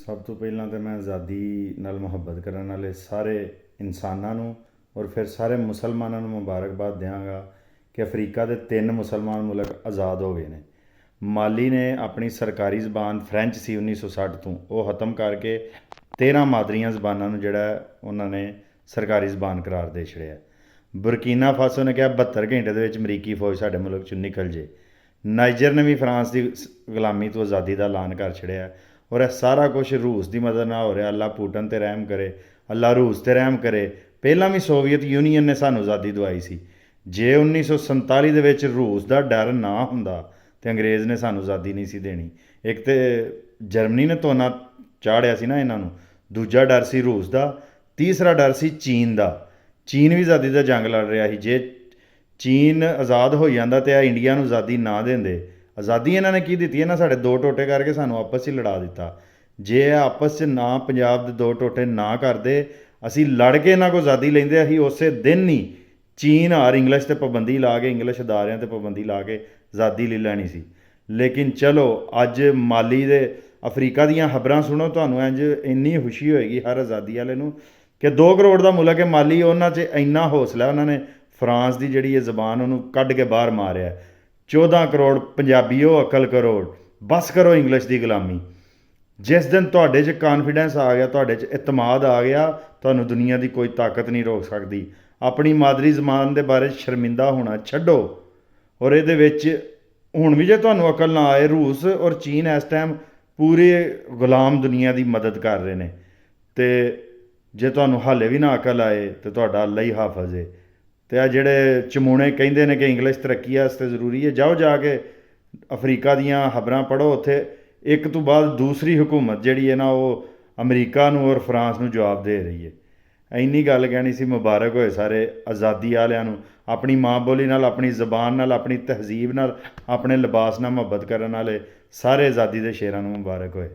ਸਭ ਤੋਂ ਪਹਿਲਾਂ ਤਾਂ ਮੈਂ ਆਜ਼ਾਦੀ ਨਾਲ ਮੁਹੱਬਤ ਕਰਨ ਵਾਲੇ ਸਾਰੇ ਇਨਸਾਨਾਂ ਨੂੰ ਔਰ ਫਿਰ ਸਾਰੇ ਮੁਸਲਮਾਨਾਂ ਨੂੰ ਮੁਬਾਰਕਬਾਦ ਦਿਆਂਗਾ ਕਿ ਅਫਰੀਕਾ ਦੇ 3 ਮੁਸਲਮਾਨ ਮੁਲਕ ਆਜ਼ਾਦ ਹੋ ਗਏ ਨੇ। ਮਾਲੀ ਨੇ ਆਪਣੀ ਸਰਕਾਰੀ ਜ਼ਬਾਨ ਫਰੈਂਚ ਸੀ 1960 ਤੋਂ, ਉਹ ਖ਼ਤਮ ਕਰਕੇ 13 ਮਾਦਰੀਆਂ ਜ਼ਬਾਨਾਂ ਨੂੰ ਜਿਹੜਾ ਉਹਨਾਂ ਨੇ ਸਰਕਾਰੀ ਜ਼ਬਾਨ ਕਰਾਰ ਦੇ ਛੜਿਆ। ਬੁਰਕੀਨਾ ਫਾਸੋ ਨੇ ਕਿਹਾ 72 ਘੰਟੇ ਦੇ ਵਿੱਚ ਅਮਰੀਕੀ ਫੌਜ ਸਾਡੇ ਮੁਲਕ 'ਚੋਂ ਨਿਕਲ ਜੇ। ਨਾਈਜਰ ਨੇ ਵੀ ਫਰਾਂਸ ਦੀ ਗੁਲਾਮੀ ਤੋਂ ਆਜ਼ਾਦੀ ਦਾ ਐਲਾਨ ਕਰ ਛੜਿਆ। ਔਰ ਇਹ ਸਾਰਾ ਕੁਛ ਰੂਸ ਦੀ ਮਦਦ ਨਾਲ ਹੋ ਰਿਹਾ। ਅੱਲਾ ਪੁਟਨ 'ਤੇ ਰਹਿਮ ਕਰੇ, ਅੱਲਾ ਰੂਸ 'ਤੇ ਰਹਿਮ ਕਰੇ। ਪਹਿਲਾਂ ਵੀ ਸੋਵੀਅਤ ਯੂਨੀਅਨ ਨੇ ਸਾਨੂੰ ਆਜ਼ਾਦੀ ਦਵਾਈ ਸੀ। ਜੇ 1947 ਦੇ ਵਿੱਚ ਰੂਸ ਦਾ ਡਰ ਨਾ ਹੁੰਦਾ ਤਾਂ ਅੰਗਰੇਜ਼ ਨੇ ਸਾਨੂੰ ਆਜ਼ਾਦੀ ਨਹੀਂ ਸੀ ਦੇਣੀ। ਇੱਕ ਤਾਂ ਜਰਮਨੀ ਨੇ ਧੋਨਾ ਚਾੜਿਆ ਸੀ ਨਾ ਇਹਨਾਂ ਨੂੰ, ਦੂਜਾ ਡਰ ਸੀ ਰੂਸ ਦਾ, ਤੀਸਰਾ ਡਰ ਸੀ ਚੀਨ ਦਾ। ਚੀਨ ਵੀ ਆਜ਼ਾਦੀ ਦਾ ਜੰਗ ਲੜ ਰਿਹਾ ਸੀ। ਜੇ ਚੀਨ ਆਜ਼ਾਦ ਹੋ ਜਾਂਦਾ ਤਾਂ ਇਹ ਇੰਡੀਆ ਨੂੰ ਆਜ਼ਾਦੀ ਨਾ ਦਿੰਦੇ। ਆਜ਼ਾਦੀ ਇਹਨਾਂ ਨੇ ਕੀ ਦਿੱਤੀ? ਇਹਨਾਂ ਸਾਡੇ 2 ਟੋਟੇ ਕਰਕੇ ਸਾਨੂੰ ਆਪਸ 'ਚ ਲੜਾ ਦਿੱਤਾ। ਜੇ ਇਹ ਆਪਸ 'ਚ ਨਾ ਪੰਜਾਬ ਦੇ 2 ਟੋਟੇ ਨਾ ਕਰਦੇ, ਅਸੀਂ ਲੜ ਕੇ ਇਹਨਾਂ ਕੋਲ ਆਜ਼ਾਦੀ ਲੈਂਦੇ। ਅਸੀਂ ਉਸੇ ਦਿਨ ਹੀ ਚੀਨ ਔਰ ਇੰਗਲਿਸ਼ 'ਤੇ ਪਾਬੰਦੀ ਲਾ ਕੇ, ਇੰਗਲਿਸ਼ ਅਦਾਰਿਆਂ 'ਤੇ ਪਾਬੰਦੀ ਲਾ ਕੇ ਆਜ਼ਾਦੀ ਲੈ ਲੈਣੀ ਸੀ। ਲੇਕਿਨ ਚਲੋ ਅੱਜ ਮਾਲੀ ਦੇ ਅਫਰੀਕਾ ਦੀਆਂ ਖਬਰਾਂ ਸੁਣੋ, ਤੁਹਾਨੂੰ ਇੰਝ ਇੰਨੀ ਖੁਸ਼ੀ ਹੋਏਗੀ ਹਰ ਆਜ਼ਾਦੀ ਵਾਲੇ ਨੂੰ ਕਿ 2 ਕਰੋੜ ਦਾ ਮੁਲਕ ਹੈ ਮਾਲੀ। ਉਹਨਾਂ 'ਚ ਇੰਨਾ ਹੌਸਲਾ, ਉਹਨਾਂ ਨੇ ਫਰਾਂਸ ਦੀ ਜਿਹੜੀ ਇਹ ਜ਼ਬਾਨ ਉਹਨੂੰ ਕੱਢ ਕੇ ਬਾਹਰ ਮਾਰਿਆ। 14 ਕਰੋੜ ਪੰਜਾਬੀਓ ਅਕਲ ਕਰੋੜ, ਬਸ ਕਰੋ ਇੰਗਲਿਸ਼ ਦੀ ਗੁਲਾਮੀ। ਜਿਸ ਦਿਨ ਤੁਹਾਡੇ 'ਚ ਕਾਨਫੀਡੈਂਸ ਆ ਗਿਆ, ਤੁਹਾਡੇ 'ਚ ਇਤਮਾਦ ਆ ਗਿਆ, ਤੁਹਾਨੂੰ ਦੁਨੀਆ ਦੀ ਕੋਈ ਤਾਕਤ ਨਹੀਂ ਰੋਕ ਸਕਦੀ। ਆਪਣੀ ਮਾਦਰੀ ਜ਼ਬਾਨ ਦੇ ਬਾਰੇ ਸ਼ਰਮਿੰਦਾ ਹੋਣਾ ਛੱਡੋ। ਔਰ ਇਹਦੇ ਵਿੱਚ ਹੁਣ ਵੀ ਜੇ ਤੁਹਾਨੂੰ ਅਕਲ ਨਾ ਆਏ, ਰੂਸ ਔਰ ਚੀਨ ਇਸ ਟਾਈਮ ਪੂਰੇ ਗੁਲਾਮ ਦੁਨੀਆ ਦੀ ਮਦਦ ਕਰ ਰਹੇ ਨੇ। ਅਤੇ ਜੇ ਤੁਹਾਨੂੰ ਹਾਲੇ ਵੀ ਨਾ ਅਕਲ ਆਏ ਤਾਂ ਤੁਹਾਡਾ ਅੱਲਾ ਹੀ ਹਾਫਜ਼ ਹੈ। ਅਤੇ ਆ ਜਿਹੜੇ ਚਮੂਣੇ ਕਹਿੰਦੇ ਨੇ ਕਿ ਇੰਗਲਿਸ਼ ਤਰੱਕੀ ਵਾਸਤੇ ਜ਼ਰੂਰੀ ਹੈ, ਜਾਓ ਜਾ ਕੇ ਅਫਰੀਕਾ ਦੀਆਂ ਖਬਰਾਂ ਪੜ੍ਹੋ। ਉੱਥੇ ਇੱਕ ਤੋਂ ਬਾਅਦ ਦੂਸਰੀ ਹੁਕੂਮਤ ਜਿਹੜੀ ਹੈ ਨਾ, ਉਹ ਅਮਰੀਕਾ ਨੂੰ ਔਰ ਫਰਾਂਸ ਨੂੰ ਜਵਾਬ ਦੇ ਰਹੀ ਹੈ। ਇੰਨੀ ਗੱਲ ਕਹਿਣੀ ਸੀ। ਮੁਬਾਰਕ ਹੋਏ ਸਾਰੇ ਆਜ਼ਾਦੀ ਵਾਲਿਆਂ ਨੂੰ। ਆਪਣੀ ਮਾਂ ਬੋਲੀ ਨਾਲ, ਆਪਣੀ ਜ਼ਬਾਨ ਨਾਲ, ਆਪਣੀ ਤਹਿਜ਼ੀਬ ਨਾਲ, ਆਪਣੇ ਲਿਬਾਸ ਨਾਲ ਮੁਹੱਬਤ ਕਰਨ ਵਾਲੇ ਸਾਰੇ ਆਜ਼ਾਦੀ ਦੇ ਸ਼ੇਰਾਂ ਨੂੰ ਮੁਬਾਰਕ ਹੋਏ।